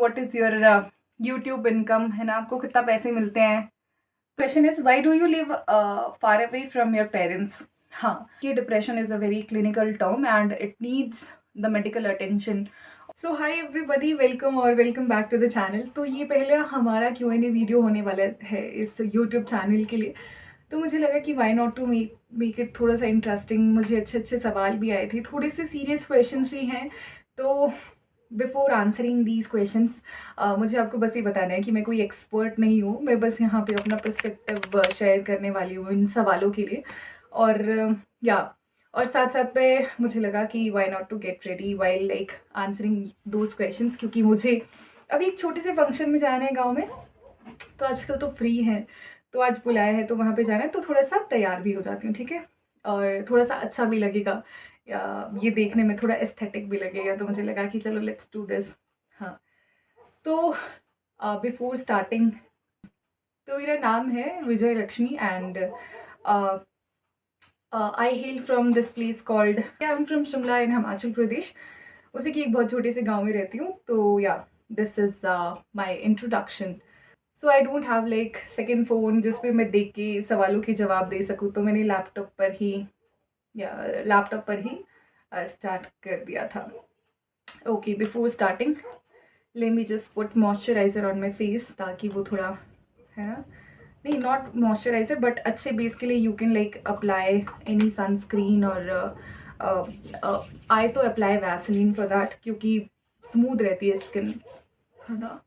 What is your YouTube income, है ना, आपको कितना पैसे मिलते हैं। Question is why do you live far away from your parents. हाँ, कि depression is a very clinical term and it needs the medical attention. So hi everybody, welcome और welcome back to the channel. तो ये पहले हमारा Q&A video होने वाला है इस यूट्यूब चैनल के लिए। तो मुझे लगा कि why not to make it थोड़ा सा इंटरेस्टिंग। मुझे अच्छे अच्छे सवाल भी आए थे, थोड़े से सीरियस क्वेश्चंस भी हैं। तो बिफोर आंसरिंग दीज क्वेश्चंस मुझे आपको बस ये बताना है कि मैं कोई एक्सपर्ट नहीं हूँ। मैं बस यहाँ पे अपना पर्सपेक्टिव शेयर करने वाली हूँ इन सवालों के लिए। और या और साथ साथ पे मुझे लगा कि why not to get ready while like answering those questions, क्योंकि मुझे अभी एक छोटे से फंक्शन में जाना है गाँव में। तो आजकल तो फ्री है, तो आज बुलाया है तो वहाँ पे जाना है, तो थोड़ा सा तैयार भी हो जाती हूँ, ठीक है। और थोड़ा सा अच्छा भी लगेगा, ये देखने में थोड़ा एस्थेटिक भी लगेगा। तो मुझे लगा कि चलो लेट्स डू दिस। हाँ, तो बिफोर स्टार्टिंग, तो मेरा नाम है Vijay Laxmi and I hail from this place called, I am from Shimla in Himachal Pradesh. उसी की एक बहुत छोटे से गाँव में रहती हूँ। तो या this is my introduction. So I don't have like second phone जिस पे मैं देख के सवालों के जवाब दे सकूँ। तो मैंने लैपटॉप पर ही स्टार्ट कर दिया था। Okay, before starting late me just put moisturiser on my face, ताकि वो थोड़ा, है ना, नहीं नॉट मॉइस्चराइज़र बट अच्छे बेस के लिए you can like apply any sunscreen. और आई तो अप्लाई वैसलीन फॉर दैट, क्योंकि स्मूथ रहती है स्किन, है ना।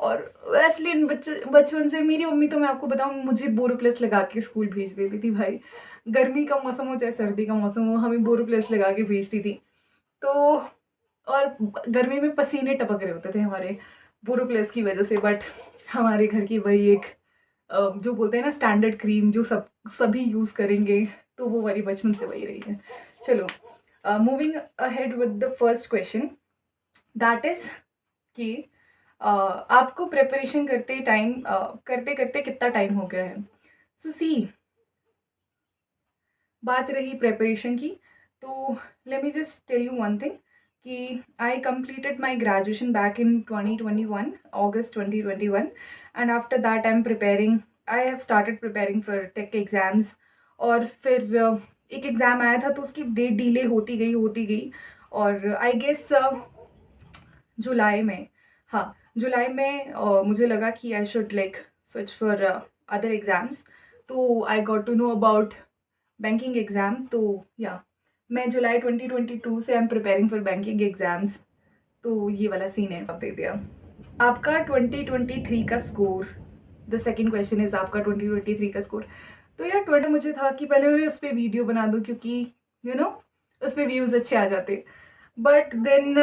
और वैसलीन बचपन से मेरी मम्मी, तो मैं आपको बताऊँ, मुझे बोरोप्लस लगा के स्कूल भेज देती थी भाई। गर्मी का मौसम हो चाहे सर्दी का मौसम हो, हमें बोरोप्लस लगा के भेजती थी। तो और गर्मी में पसीने टपक रहे होते थे हमारे बोरोप्लस की वजह से। बट हमारे घर की वही एक जो बोलते हैं ना स्टैंडर्ड क्रीम, जो सभी यूज़ करेंगे, तो वो वाली बचपन से वही रही है। चलो, moving ahead with the first question, that is कि आपको प्रिपरेशन करते करते कितना टाइम हो गया है। सो सी, बात रही प्रिपरेशन की, तो let me just tell you one thing कि I completed my graduation back in 2021, August 2021, and after that I have started preparing for tech exams. और फिर एक एग्ज़ाम आया था तो उसकी डेट डिले होती गई। और आई गेस जुलाई में, हाँ जुलाई में मुझे लगा कि I should like switch for other exams. तो I got to know about banking exam. तो या मैं जुलाई 2022 से I am preparing for banking exams. तो ये वाला सीन है, आप दे दिया आपका 2023 का score. The second question is आपका 2023 का स्कोर। तो यार ट्विटर, मुझे था कि पहले मैं उस पर वीडियो बना दूँ, क्योंकि यू नो उस पर व्यूज़ अच्छे आ जाते। बट देन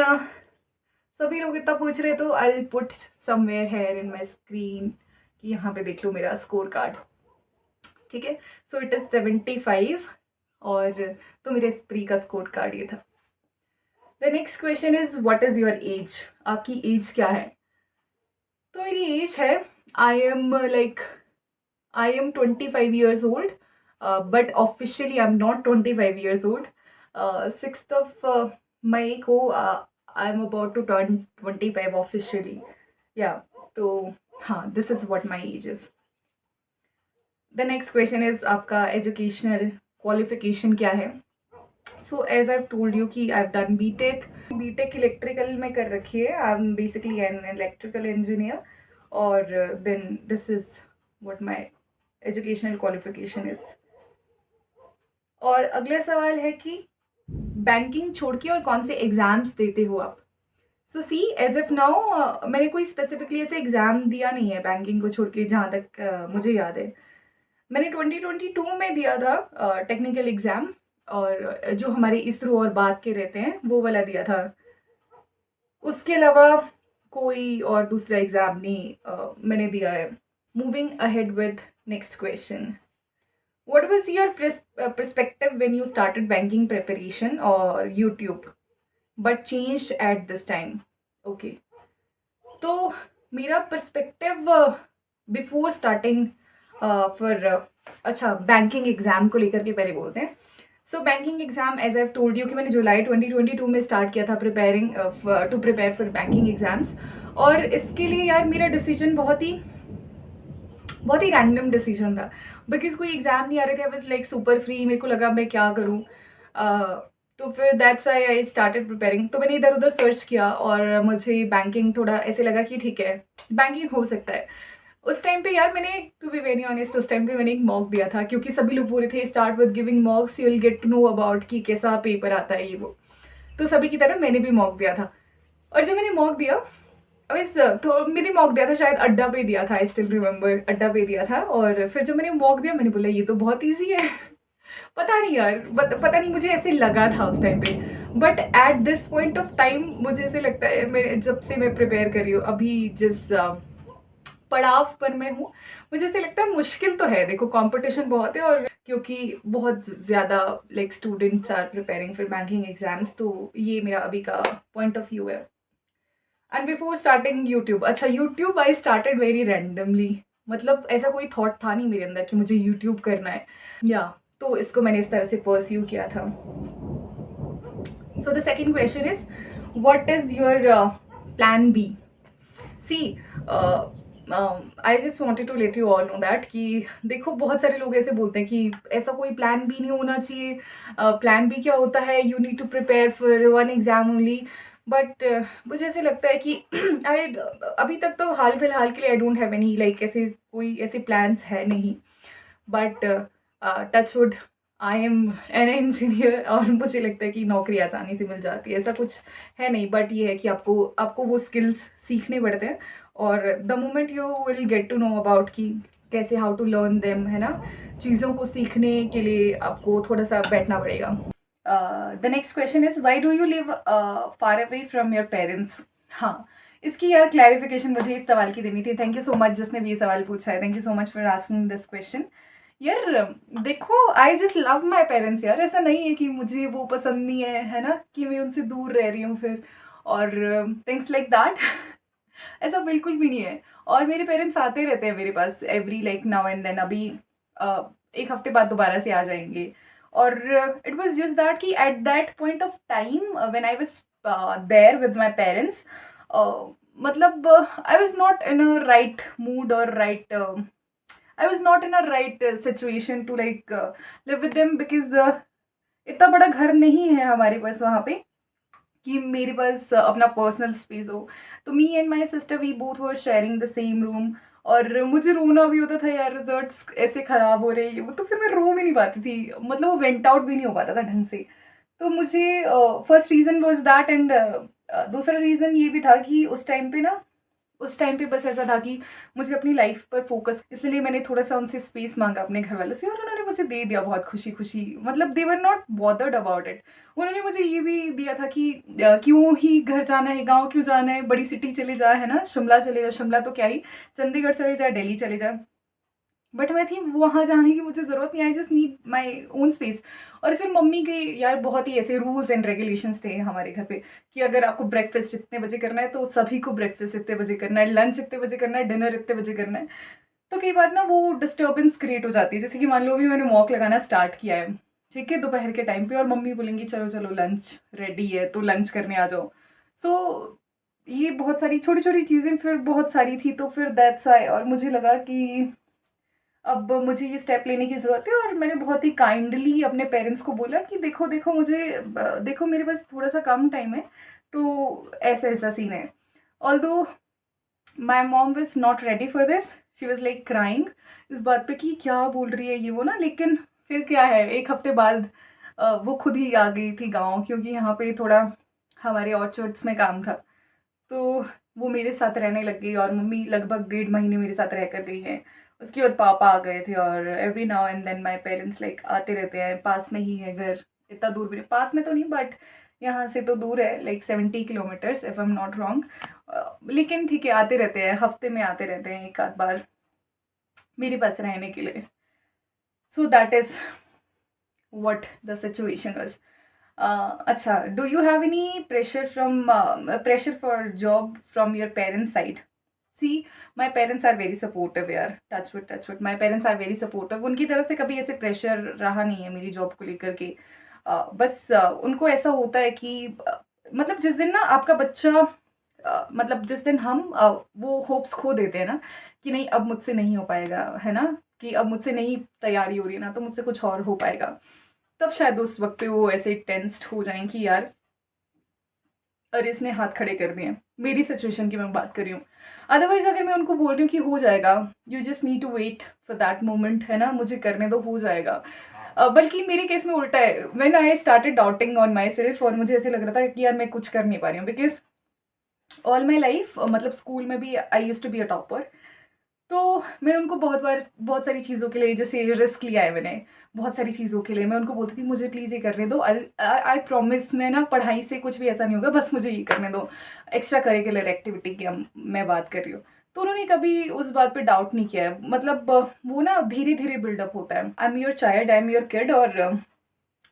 सभी लोग इतना पूछ रहे, तो I put somewhere here in my screen कि यहाँ पे देख लो मेरा स्कोर कार्ड, ठीक है। So it is 75। और तो मेरे प्री का स्कोर कार्ड ये था। The next question is what is your age. आपकी एज क्या है। तो मेरी एज है, I am 25 years old, but officially I am not 25 years old. 6th of May को I am about to turn 25 officially, yeah. तो हाँ, this is what my age is. The next question is आपका educational qualification क्या है। So as I told you कि I have done B Tech electrical में कर रखी है। I am basically an electrical engineer. और then this is what my educational qualification is. और अगला सवाल है कि बैंकिंग छोड़ के और कौन से एग्ज़ाम्स देते हो आप। सो सी, एज इफ नाउ मैंने कोई स्पेसिफिकली ऐसे एग्ज़ाम दिया नहीं है बैंकिंग को छोड़ के, जहाँ तक मुझे याद है। मैंने 2022 में दिया था टेक्निकल एग्ज़ाम, और जो हमारे इसरो और बाद के रहते हैं वो वाला दिया था। उसके अलावा कोई और दूसरा एग्ज़ाम नहीं मैंने दिया है। Moving ahead with next question, what was your perspective when you started banking preparation or YouTube but changed at this time? Okay, तो मेरा पर्सपेक्टिव बिफोर स्टार्टिंग फॉर अच्छा बैंकिंग एग्ज़ाम को लेकर के पहले बोलते हैं। So banking exam as I told you कि मैंने जुलाई 2022 में स्टार्ट किया था preparing to prepare for banking exams. और इसके लिए यार मेरा डिसीजन बहुत ही रैंडम डिसीजन था, बिकॉज कोई एग्ज़ाम नहीं आ रहे थे। I was like super free, मेरे को लगा मैं क्या करूँ। तो फिर that's why I started preparing. तो मैंने इधर उधर सर्च किया और मुझे बैंकिंग थोड़ा ऐसे लगा कि ठीक है, बैंकिंग हो सकता है। उस टाइम पे यार मैंने, टू बी वेरी ऑनेस्ट, उस टाइम पे मैंने एक मॉक दिया था, क्योंकि सभी लोग बोल रहे थे start with giving mocks, you will get to know about कि कैसा पेपर आता है ये वो। तो सभी की तरह मैंने भी मॉक दिया था। और जब मैंने मॉक दिया, बस तो मैंने मॉक दिया था, शायद अड्डा पे दिया था, आई स्टिल रिमेंबर, अड्डा पे दिया था। और फिर जब मैंने मॉक दिया, मैंने बोला ये तो बहुत ईजी है। पता नहीं यार, पता नहीं, मुझे ऐसे लगा था उस टाइम पे। But at this point of time मुझे ऐसे लगता है, मेरे जब से मैं प्रिपेयर कर रही हूँ, अभी जिस पड़ाव पर मैं हूँ, मुझे ऐसे लगता है मुश्किल तो है। देखो कंपटीशन बहुत है, और क्योंकि बहुत ज़्यादा like students are preparing for banking exams, तो ये मेरा अभी का पॉइंट ऑफ व्यू है। एंड बिफोर स्टार्टिंग यूट्यूब, अच्छा YouTube I started very randomly, मतलब ऐसा कोई थॉट था नहीं मेरे अंदर कि मुझे यूट्यूब करना है या, तो इसको मैंने इस तरह से परस्यू किया था। So the second question is, what is your plan B? See, I just wanted to let you all know that कि देखो बहुत सारे लोग ऐसे बोलते हैं कि ऐसा कोई प्लान बी नहीं होना चाहिए। प्लान बी क्या होता है, you need to prepare for one exam only. But मुझे ऐसे लगता है कि आई अभी तक तो हाल फिलहाल के लिए I don't have any like ऐसे कोई ऐसे प्लान्स है नहीं। But touchwood, I am an engineer, और मुझे लगता है कि नौकरी आसानी से मिल जाती है, ऐसा कुछ है नहीं। बट ये है कि आपको वो स्किल्स सीखने पड़ते हैं, और the moment you will get to know about कि कैसे, हाउ टू लर्न देम, है ना। चीज़ों को सीखने के लिए आपको थोड़ा सा बैठना पड़ेगा। The next question is, why do you live far away from your parents? हाँ, इसकी यार क्लैरिफिकेशन मुझे इस सवाल की देनी थी। थैंक यू सो मच जिसने भी ये सवाल पूछा है, thank you so much for asking this question. यार देखो, I just love my parents यार, ऐसा नहीं है कि मुझे वो पसंद नहीं है ना, कि मैं उनसे दूर रह रही हूँ फिर, और थिंग्स लाइक दैट। ऐसा बिल्कुल भी नहीं है। और मेरे पेरेंट्स आते रहते हैं मेरे पास every like now and then. अभी एक हफ्ते बाद दोबारा से आ जाएंगे। और इट वॉज जस्ट दैट कि at that point of time when I was there with my parents, मतलब I was not in a right mood और right, I was not in a right situation to like live with them, because इतना बड़ा घर नहीं है हमारे पास वहाँ पे कि मेरे पास अपना पर्सनल स्पेस हो। तो me and my sister we both were sharing the same room. और मुझे रोना भी होता था यार, रिजल्ट्स ऐसे ख़राब हो रहे हैं वो, तो फिर मैं रो भी नहीं पाती थी, मतलब वो वेंट आउट भी नहीं हो पाता था ढंग से। तो मुझे first reason was that, and दूसरा रीज़न ये भी था कि उस टाइम पे बस ऐसा था कि मुझे अपनी लाइफ पर फोकस, इसलिए मैंने थोड़ा सा उनसे स्पेस मांगा अपने घर वालों से, और उन्होंने मुझे दे दिया बहुत खुशी खुशी। मतलब they were not bothered about it. उन्होंने मुझे ये भी दिया था कि क्यों ही घर जाना है, गांव क्यों जाना है, बड़ी सिटी चले जा, है ना, शिमला चले जा, शिमला तो क्या ही, चंडीगढ़ चले जा, दिल्ली चले जा। बट मैं थी वहाँ जाने की मुझे ज़रूरत नहीं, I just need my own space. और फिर मम्मी के यार बहुत ही ऐसे रूल्स एंड रेगुलेशंस थे हमारे घर पे, कि अगर आपको ब्रेकफास्ट इतने बजे करना है तो सभी को ब्रेकफास्ट इतने बजे करना है, लंच इतने बजे करना है, डिनर इतने बजे करना है। तो कई बार ना वो डिस्टर्बेंस क्रिएट हो जाती है, जैसे कि मान लो अभी मैंने मॉक लगाना स्टार्ट किया है, ठीक है, दोपहर के टाइम पे, और मम्मी बोलेंगी चलो चलो लंच रेडी है तो लंच करने आ जाओ। सो ये बहुत सारी छोटी छोटी चीज़ें फिर बहुत सारी थी, तो फिर दैट्स आई, और मुझे लगा कि अब मुझे ये स्टेप लेने की ज़रूरत है। और मैंने बहुत ही काइंडली अपने पेरेंट्स को बोला कि देखो देखो मुझे देखो मेरे पास थोड़ा सा कम टाइम है, तो ऐसा ऐसा सीन है। Although my mom was not ready for this, she was like crying इस बात पे कि क्या बोल रही है ये वो ना, लेकिन फिर क्या है, एक हफ्ते बाद वो खुद ही आ गई थी गाँव, क्योंकि यहाँ पे थोड़ा हमारे ऑर्चर्ड्स में काम था। तो वो मेरे साथ रहने लग गई, और मम्मी लगभग 1.5 महीने मेरे साथ रह कर गई हैं। उसके बाद पापा आ गए थे, और every now and then my parents like आते रहते हैं, पास में ही है घर, इतना दूर भी नहीं, पास में तो नहीं बट यहाँ से तो दूर है, like 70 kilometres if I am not wrong. लेकिन ठीक है, आते रहते हैं, हफ्ते में आते रहते हैं एक आध बार मेरे पास रहने के लिए। So that is what the situation was. Acha, do you have any pressure from pressure for job from your parents' side? See, my parents are very supportive यार, touch wood, my parents are very supportive। उनकी तरफ से कभी ऐसे pressure रहा नहीं है मेरी जॉब को लेकर के। बस उनको ऐसा होता है कि मतलब जिस दिन ना आपका बच्चा मतलब जिस दिन हम वो होप्स खो देते हैं ना कि नहीं अब मुझसे नहीं हो पाएगा, है ना, कि अब मुझसे नहीं तैयारी हो रही है ना, तो मुझसे कुछ और हो पाएगा, तब शायद उस वक्त पे वो ऐसे टेंस्ड हो जाएं कि यार अरे इसने हाथ खड़े कर दिए। मेरी सिचुएशन की मैं बात कर रही हूँ। अदरवाइज अगर मैं उनको बोल रही हूँ कि हो जाएगा, you just need to wait for that moment, है ना, मुझे करने दो, हो जाएगा। बल्कि मेरे केस में उल्टा है, when I started doubting on my self, और मुझे ऐसे लग रहा था कि यार मैं कुछ कर नहीं पा रही हूँ, बिकॉज ऑल माई लाइफ मतलब स्कूल में भी I use to be a topper. तो मैं उनको बहुत बार बहुत सारी चीज़ों के लिए जैसे रिस्क लिया है मैंने, बहुत सारी चीज़ों के लिए मैं उनको बोलती थी मुझे प्लीज़ ये करने दो, आई प्रॉमिस, मैं ना पढ़ाई से कुछ भी ऐसा नहीं होगा, बस मुझे ये करने दो, एक्स्ट्रा करिकुलर एक्टिविटी की मैं बात कर रही हूँ। तो उन्होंने कभी उस बात पे डाउट नहीं किया है, मतलब वो ना धीरे धीरे बिल्डअप होता है। I am your child, I am your kid, और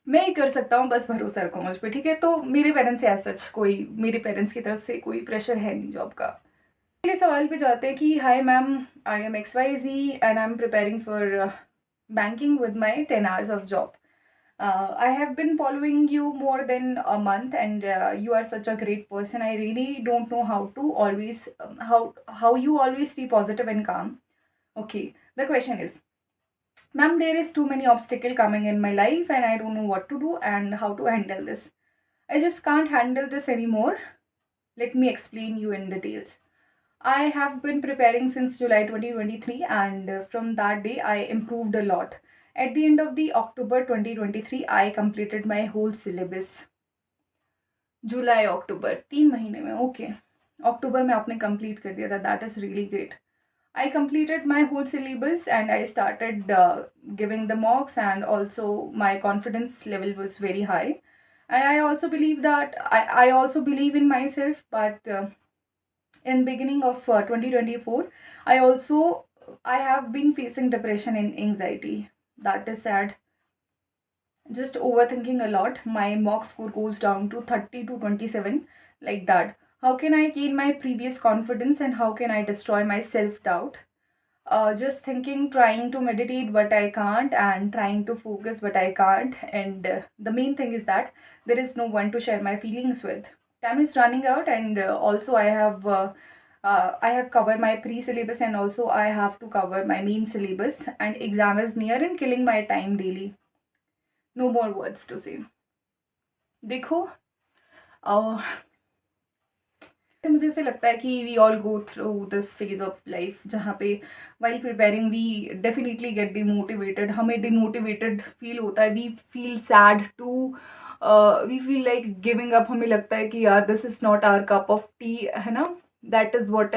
मैं ही कर सकता हूँ, बस भरोसा रखो मुझ पर, ठीक है। तो मेरे पेरेंट्स से एज सच कोई, मेरे पेरेंट्स की तरफ से कोई प्रेशर है नहीं जॉब का। अगले सवाल पे जाते हैं कि hi ma'am, I am XYZ and I am preparing for banking with my 10 hours of job. I have been following you more than a month, and you are such a great person. I really don't know how to always how you always stay positive and calm. Okay, the question is, ma'am, there is too many obstacle coming in my life, and I don't know what to do and how to handle this. I just can't handle this anymore. Let me explain you in details. I have been preparing since July 2023, and from that day I improved a lot. At the end of the October 2023, I completed my whole syllabus. जुलाई अक्टूबर 3 महीने में, okay. अक्टूबर में आपने complete कर दिया था, that is really great. I completed my whole syllabus and I started giving the mocks, and also my confidence level was very high. And I also believe that I also believe in myself, but in beginning of 2024 I have been facing depression and anxiety. That is sad. Just overthinking a lot. My mock score goes down to 30 to 27, like that. How can I gain my previous confidence, and how can I destroy my self doubt? Just thinking, trying to meditate but I can't, and trying to focus but I can't, and the main thing is that there is no one to share my feelings with. Time is running out, and also I have covered my pre-syllabus, and also I have to cover my main syllabus, and exam is near and killing my time daily. No more words to say. देखो, तो मुझे ऐसे लगता है कि we all go through this phase of life, जहाँ पे while preparing we definitely get demotivated, हमें डिमोटिवेटेड फील होता है, we feel sad too, we feel like giving up, हमें लगता है कि यार this is not our cup of tea, है ना, that is what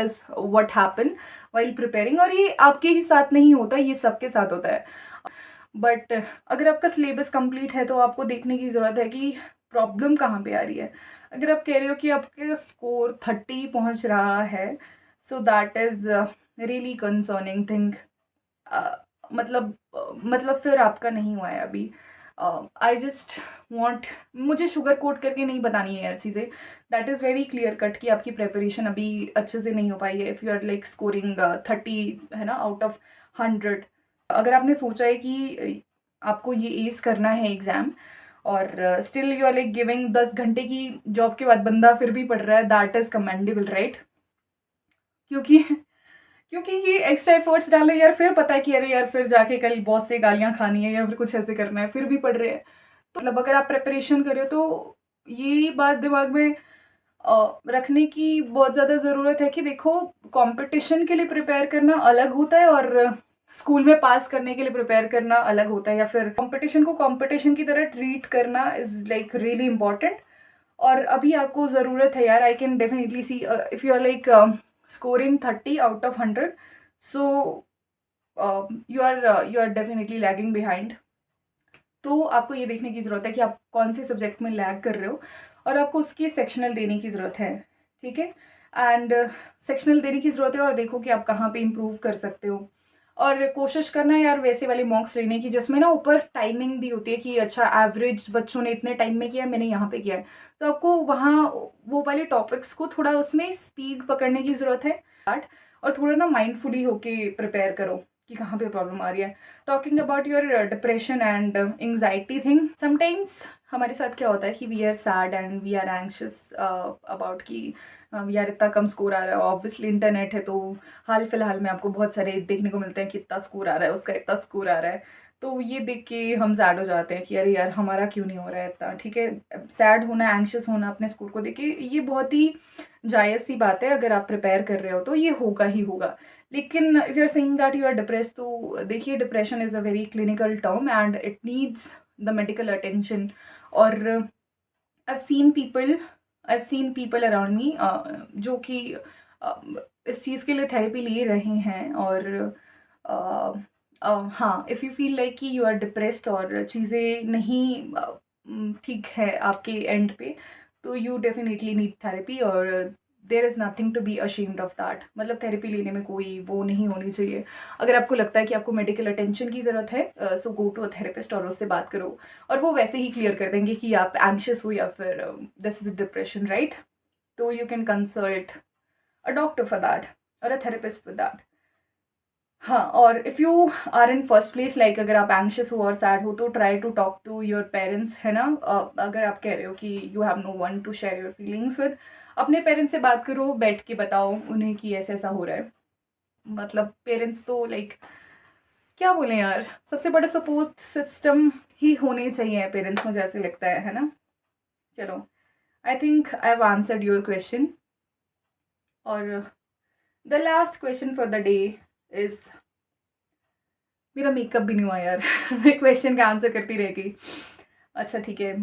happen while preparing. और ये आपके ही साथ नहीं होता, ये सबके साथ होता है। बट अगर आपका सिलेबस कंप्लीट है तो आपको देखने की ज़रूरत है कि प्रॉब्लम कहाँ पे आ रही है। अगर आप कह रहे हो कि आपके स्कोर 30 पहुंच रहा है, so that is really concerning thing. मतलब फिर आपका नहीं हुआ है अभी। आई जस्ट वॉन्ट, मुझे शुगर कोट करके नहीं बतानी है यार चीज़ें, that is very clear cut कि आपकी प्रेपरेशन अभी अच्छे से नहीं हो पाई है। If you are like scoring 30, है ना, आउट ऑफ 100, अगर आपने सोचा है कि आपको ये एस करना है एग्ज़ाम, और still you are like giving 10 घंटे की जॉब के बाद बंदा फिर भी पढ़ रहा है, दैट इज़ कमेंडेबल, राइट। क्योंकि क्योंकि ये एक्स्ट्रा एफर्ट्स डाल रहे हैं यार, फिर पता है कि अरे यार फिर जाके कल बॉस से गालियाँ खानी है या फिर कुछ ऐसे करना है, फिर भी पढ़ रहे हैं। तो मतलब अगर आप प्रिपरेशन कर रहे हो तो ये बात दिमाग में रखने की बहुत ज़्यादा ज़रूरत है कि देखो, कंपटीशन के लिए प्रिपेयर करना अलग होता है और स्कूल में पास करने के लिए प्रिपेयर करना अलग होता है, या फिर कंपटीशन को कंपटीशन की तरह ट्रीट करना इज़ लाइक रियली इम्पॉर्टेंट। और अभी आपको ज़रूरत है यार, I can definitely see if you are like scoring 30 out of 100, so you are definitely lagging behind. तो आपको ये देखने की ज़रूरत है कि आप कौन से सब्जेक्ट में लैग कर रहे हो, और आपको उसकी सेक्शनल देने की ज़रूरत है, ठीक है। एंड सेक्शनल देने की ज़रूरत है, और देखो कि आप कहाँ पे इम्प्रूव कर सकते हो, और कोशिश करना है यार वैसे वाले मॉक्स लेने की जिसमें ना ऊपर टाइमिंग दी होती है कि अच्छा एवरेज बच्चों ने इतने टाइम में किया, मैंने यहाँ पे किया है। तो आपको वहाँ वो वाले टॉपिक्स को थोड़ा उसमें स्पीड पकड़ने की ज़रूरत है, और थोड़ा ना माइंडफुली होके प्रिपेयर करो कि कहाँ पे प्रॉब्लम आ रही है। Talking about your depression and anxiety thing, sometimes हमारे साथ क्या होता है कि we are sad and we are anxious about कि यार इतना कम स्कोर आ रहा है। ऑब्वियसली इंटरनेट है तो हाल फिलहाल में आपको बहुत सारे देखने को मिलते हैं कि इतना स्कोर आ रहा है, उसका इतना स्कोर आ रहा है। तो ये देख के हम सैड हो जाते हैं कि अरे यार हमारा क्यों नहीं हो रहा है इतना। ठीक है, सैड होना, एंग्शियस होना अपने स्कोर को देख के ये बहुत ही जायज़ सी बात है। अगर आप प्रिपेयर कर रहे हो तो ये होगा ही होगा। लेकिन if you are saying that you are depressed, तो देखिए depression is a very clinical term and it needs the medical attention. और I've seen people I've seen people around me जो कि इस चीज़ के लिए थेरेपी ले रहे हैं। और हाँ, इफ़ यू फील लाइक कि यू आर डिप्रेस्ड और चीज़ें नहीं ठीक है आपके एंड पे, तो यू डेफिनेटली नीड थेरेपी। और there is nothing to be ashamed of that. मतलब थेरेपी लेने में कोई वो नहीं होनी चाहिए। अगर आपको लगता है कि आपको मेडिकल अटेंशन की ज़रूरत है, सो गो टू अ थेरेपिस्ट और उससे बात करो। और वो वैसे ही क्लियर कर देंगे कि आप एंग्शियस हो या फिर दिस इज डिप्रेशन, राइट। तो you can consult a doctor for that और अ थेरेपिस्ट फॉर दैट। हाँ, और if you are in first place, like अगर आप एंग्शियस हो और सैड हो तो try to talk to your parents, है ना। अगर आप कह रहे हो कि you have no one to share your feelings with, अपने पेरेंट्स से बात करो, बैठ के बताओ उन्हें कि ऐसा ऐसा हो रहा है। मतलब पेरेंट्स तो लाइक क्या बोलें यार, सबसे बड़ा सपोर्ट सिस्टम ही होने चाहिए पेरेंट्स, मुझे ऐसे लगता है ना। चलो, I think I have answered your question. और the last question for the day is, मेरा मेकअप भी नहीं हुआ यार मैं क्वेश्चन का आंसर करती रह गई। अच्छा ठीक है,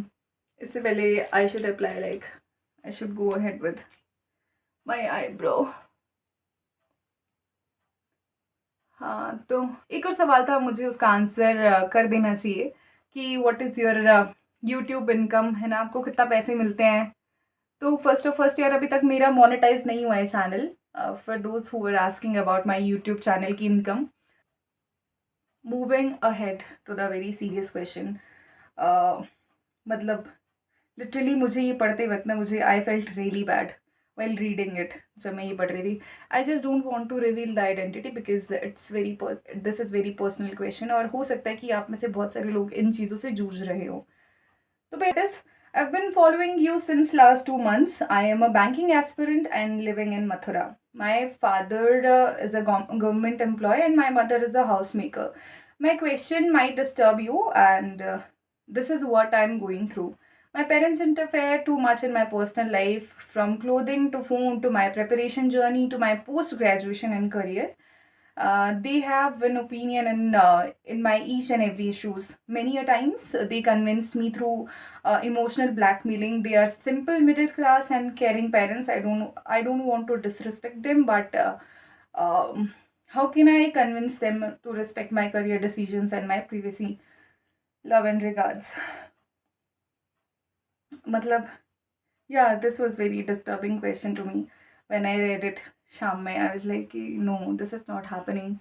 इससे पहले I should apply, like I should go ahead with my eyebrow. हाँ, तो एक और सवाल था, मुझे उसका आंसर कर देना चाहिए कि what is your YouTube income, है ना, आपको कितना पैसे मिलते हैं। तो फर्स्ट यार अभी तक मेरा मोनेटाइज नहीं हुआ है channel. For those who were asking about my YouTube channel की इनकम। Moving ahead to the very serious question, मतलब लिटरली मुझे ये पढ़ते वक्त ना, मुझे I felt really bad while reading it. जब मैं ये पढ़ रही थी, I just don't want to reveal the identity because this is very personal question, और हो सकता है कि आप में से बहुत सारे लोग इन चीज़ों से जूझ रहे हो। So, Betis, I've been following you since last 2 months. I am a banking aspirant and living in Mathura. My father is a government employee and my mother is a housemaker. My question might disturb you, and this is what I'm going through. My parents interfere too much in my personal life, from clothing to food to my preparation journey to my post graduation and career. They have an opinion in my each and every issues. Many a times they convince me through emotional blackmailing. They are simple middle class and caring parents. I don't want to disrespect them, but how can I convince them to respect my career decisions and my privacy? Love and regards. मतलब, yeah, this was very disturbing question to me when I read it. शाम में I was like, no, this is not happening.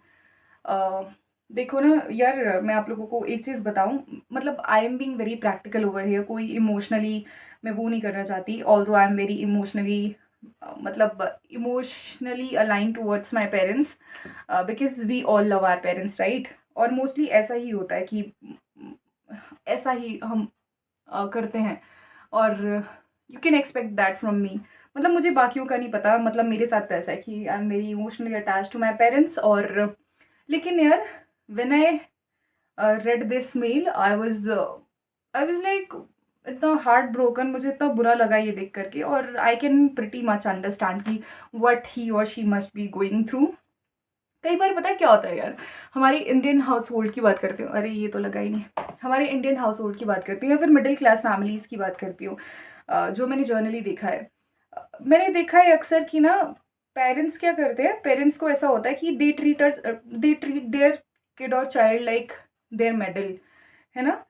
देखो ना यार, मैं आप लोगों को एक चीज़ बताऊं, मतलब I am being very practical over here. कोई इमोशनली मैं वो नहीं करना चाहती, although I am very emotionally, मतलब emotionally align towards my parents, because we all love our parents, right. और मोस्टली ऐसा ही होता है कि ऐसा ही हम करते हैं, और you can expect that from me. मतलब मुझे बाकियों का नहीं पता, मतलब मेरे साथ तो ऐसा है कि I am very emotionally attach to my parents. और लेकिन यार when I read this mail, I was like इतना हार्ट ब्रोकन, मुझे इतना बुरा लगा ये देख करके। और I can pretty much understand कि व्हाट ही और she must be going through. कई बार पता है क्या होता है यार, हमारी इंडियन हाउस होल्ड की बात करती हूँ, अरे ये तो लगा ही नहीं, हमारे इंडियन हाउस होल्ड की बात करती हूँ या फिर मिडिल क्लास फैमिलीज़ की बात करती हूँ। जो मैंने जर्नली देखा है, मैंने देखा है अक्सर कि ना पेरेंट्स क्या करते हैं, पेरेंट्स को ऐसा होता है कि दे ट्रीट देयर किड और चाइल्ड लाइक देयर मेडल, है ना।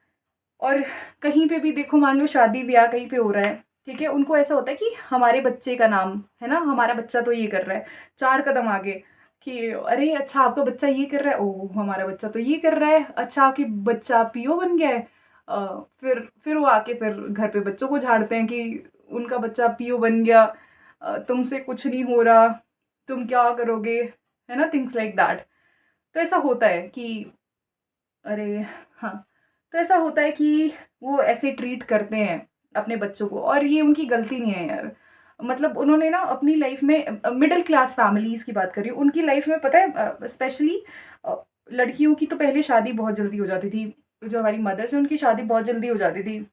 और कहीं पे भी देखो, मान लो शादी ब्याह कहीं पे हो रहा है, ठीक है, उनको ऐसा होता है कि हमारे बच्चे का नाम, है ना, हमारा बच्चा तो ये कर रहा है, 4 कदम आगे कि अरे अच्छा आपका बच्चा ये कर रहा है, ओह हमारा बच्चा तो ये कर रहा है, अच्छा आपकी बच्चा पीओ बन गया है। फिर वो आके फिर घर पे बच्चों को झाड़ते हैं कि उनका बच्चा पीओ बन गया, तुमसे कुछ नहीं हो रहा, तुम क्या करोगे, है ना, थिंग्स लाइक दैट। तो ऐसा होता है कि अरे हाँ, तो ऐसा होता है कि वो ऐसे ट्रीट करते हैं अपने बच्चों को, और ये उनकी गलती नहीं है यार। मतलब उन्होंने ना अपनी लाइफ में, मिडिल क्लास फैमिलीज़ की बात कर रही हूँ, उनकी लाइफ में पता है स्पेशली लड़कियों की तो पहले शादी बहुत जल्दी हो जाती थी। जो हमारी मदर्स हैं उनकी शादी बहुत जल्दी हो जाती थी,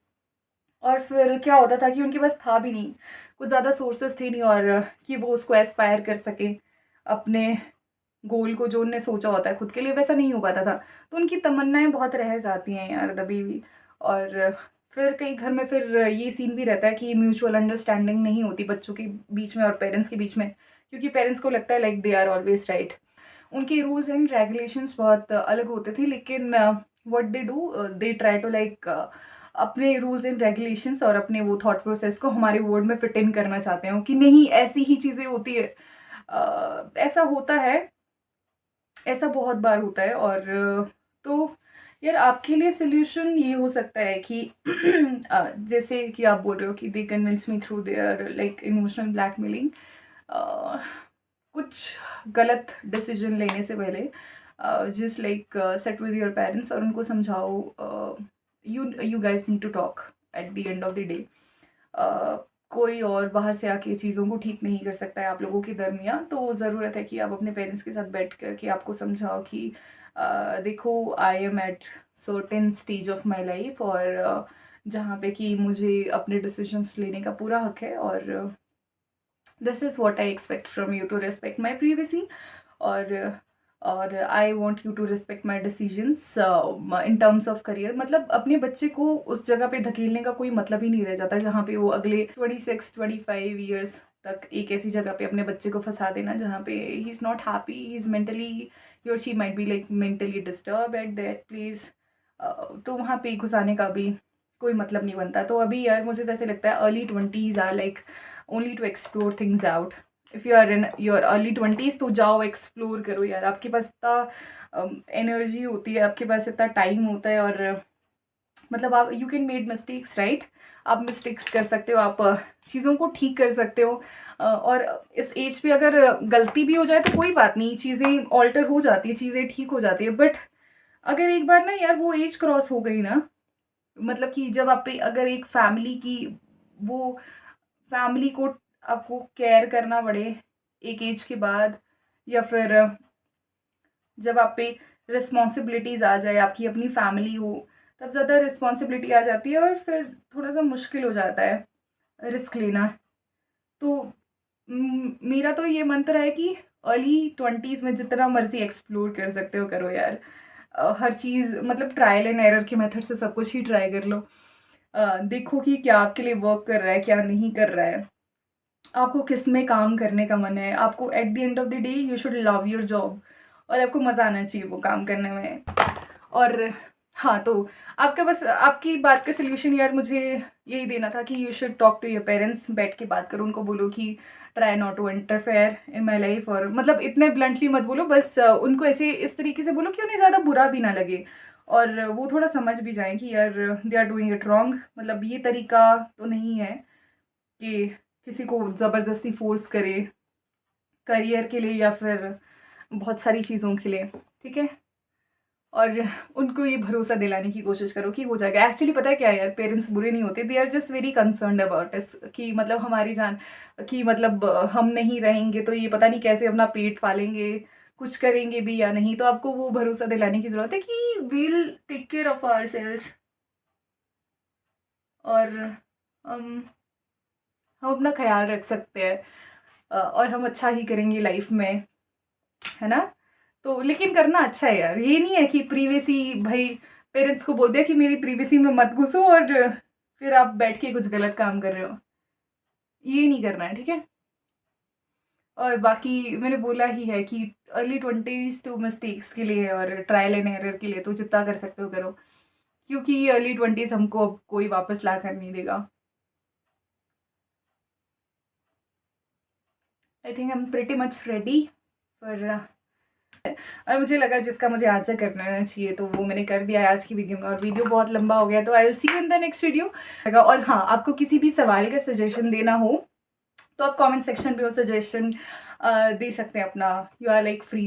और फिर क्या होता था कि उनके पास था भी नहीं, कुछ ज़्यादा सोर्सेस थे नहीं, और कि वो उसको एस्पायर कर सकें अपने गोल को जो उनने सोचा होता है खुद के लिए, वैसा नहीं हो पाता था। तो उनकी तमन्नाएं बहुत रह जाती हैं यार दबी हुई। और फिर कई घर में फिर ये सीन भी रहता है कि म्यूचुअल अंडरस्टैंडिंग नहीं होती बच्चों के बीच में और पेरेंट्स के बीच में, क्योंकि पेरेंट्स को लगता है like they are always right. उनके रूल्स एंड रेगुलेशंस बहुत अलग होते थे, लेकिन what they do, they try to like अपने रूल्स एंड रेगुलेशंस और अपने वो थॉट प्रोसेस को हमारे वर्ड में फिट इन करना चाहते हो कि नहीं ऐसी ही चीज़ें होती है। ऐसा होता है, ऐसा बहुत बार होता है। और तो यार आपके लिए सोल्यूशन ये हो सकता है कि जैसे कि आप बोल रहे हो कि they convince me through their like emotional blackmailing, कुछ गलत डिसीजन लेने से पहले just like sit with your parents और उनको समझाओ, you guys need to talk at the end of the day. कोई और बाहर से आके चीज़ों को ठीक नहीं कर सकता है आप लोगों के दरमियान। तो ज़रूरत है कि आप अपने पेरेंट्स के साथ बैठ कर के आपको समझाओ कि देखो I am at certain stage of my life, और जहाँ पे कि मुझे अपने डिसीजंस लेने का पूरा हक है, और this is what I expect from you to respect my privacy, और I want you to respect my decisions in terms of career. मतलब अपने बच्चे को उस जगह पे धकेलने का कोई मतलब ही नहीं रह जाता जहाँ पे वो अगले 26-25 ईयर्स तक एक ऐसी जगह पे अपने बच्चे को फंसा देना जहाँ पे he is not happy, he is mentally, he और she might be like mentally disturb at that place. तो वहाँ पे घुसाने का भी कोई मतलब नहीं बनता। तो अभी यार मुझे तो ऐसे लगता है early 20s are like only to explore things out. If you are in your early 20s तो जाओ एक्सप्लोर करो यार, आपके पास इतना एनर्जी होती है, आपके पास इतना टाइम होता है, और मतलब आप you can made mistakes right, आप मिस्टेक्स कर सकते हो, आप चीज़ों को ठीक कर सकते हो। और इस एज पे अगर गलती भी हो जाए तो कोई बात नहीं, चीज़ें ऑल्टर हो जाती है, चीज़ें ठीक हो जाती है। बट अगर एक बार ना यार वो एज क्रॉस हो गई ना, मतलब कि जब आप पे अगर एक फैमिली की वो फैमिली को आपको केयर करना पड़े एक एज के बाद, या फिर जब आप पे रिस्पॉन्सिबिलिटीज़ आ जाए, आपकी अपनी फैमिली हो, तब ज़्यादा रिस्पॉन्सिबिलिटी आ जाती है और फिर थोड़ा सा मुश्किल हो जाता है रिस्क लेना। तो मेरा तो ये मंत्र है कि अर्ली 20s में जितना मर्जी एक्सप्लोर कर सकते हो करो यार। हर चीज़ मतलब ट्रायल एंड एरर के मेथड से सब कुछ ही ट्राई कर लो। देखो कि क्या आपके लिए वर्क कर रहा है, क्या नहीं कर रहा है, आपको किस में काम करने का मन है। आपको eight the end of the day you should love your job, और आपको मज़ा आना चाहिए वो काम करने में। और हाँ, तो आपका बस आपकी बात का सल्यूशन यार मुझे यही देना था कि you should talk to your parents, बैठ के बात करो, उनको बोलो कि try not to interfere in my life. और मतलब इतने ब्लंटली मत बोलो, बस उनको ऐसे इस तरीके से बोलो कि उन्हें ज़्यादा बुरा भी ना लगे, और वो थोड़ा समझ भी जाएं कि यार they are doing it wrong. मतलब ये तरीका तो नहीं है कि किसी को ज़बरदस्ती फोर्स करे करियर के लिए या फिर बहुत सारी चीज़ों के लिए, ठीक है। और उनको ये भरोसा दिलाने की कोशिश करो कि हो जाएगा। एक्चुअली पता है क्या है यार, पेरेंट्स बुरे नहीं होते, they are just very concerned about इस कि मतलब हमारी जान कि मतलब हम नहीं रहेंगे तो ये पता नहीं कैसे अपना पेट पालेंगे, कुछ करेंगे भी या नहीं। तो आपको वो भरोसा दिलाने की ज़रूरत है कि we'll take care of ourselves, और हम अपना ख्याल रख सकते हैं, और हम अच्छा ही करेंगे लाइफ में, है ना। तो लेकिन करना अच्छा है यार, ये नहीं है कि प्रीवेसी भाई पेरेंट्स को बोल दिया कि मेरी प्रीवेसी में मत घुसो और फिर आप बैठ के कुछ गलत काम कर रहे हो, ये नहीं करना है, ठीक है। और बाकी मैंने बोला ही है कि अर्ली 20s तो मिस्टेक्स के लिए और ट्रायल एंड एरर के लिए, तो जितना कर सकते हो करो, क्योंकि अर्ली 20s हमको अब कोई वापस ला कर नहीं देगा। आई think I am pretty much ready for, और मुझे लगा जिसका मुझे आंसर करना चाहिए तो वो मैंने कर दिया है आज की वीडियो में। और वीडियो बहुत लंबा हो गया, तो I will see you in the next video. और हाँ, आपको किसी भी सवाल का सजेशन देना हो तो आप कमेंट सेक्शन पे वो सजेशन दे सकते हैं अपना। You are like free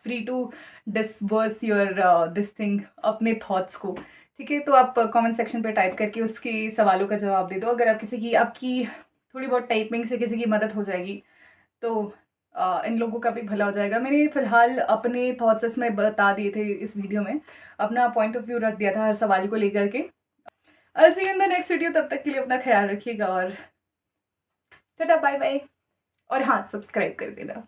free to disburse your this thing, अपने थॉट्स को। ठीक है, तो आप कमेंट सेक्शन पे टाइप करके उसके सवालों का जवाब दे दो। अगर आप किसी की, आपकी थोड़ी बहुत टाइपिंग से किसी की मदद हो जाएगी तो इन लोगों का भी भला हो जाएगा। मैंने फ़िलहाल अपने थॉट्स इसमें बता दिए थे इस वीडियो में, अपना पॉइंट ऑफ व्यू रख दिया था हर सवाल को लेकर के। I see you in the next video, तब तक के लिए अपना ख्याल रखिएगा और टाटा बाय बाय। और हाँ, सब्सक्राइब कर देना।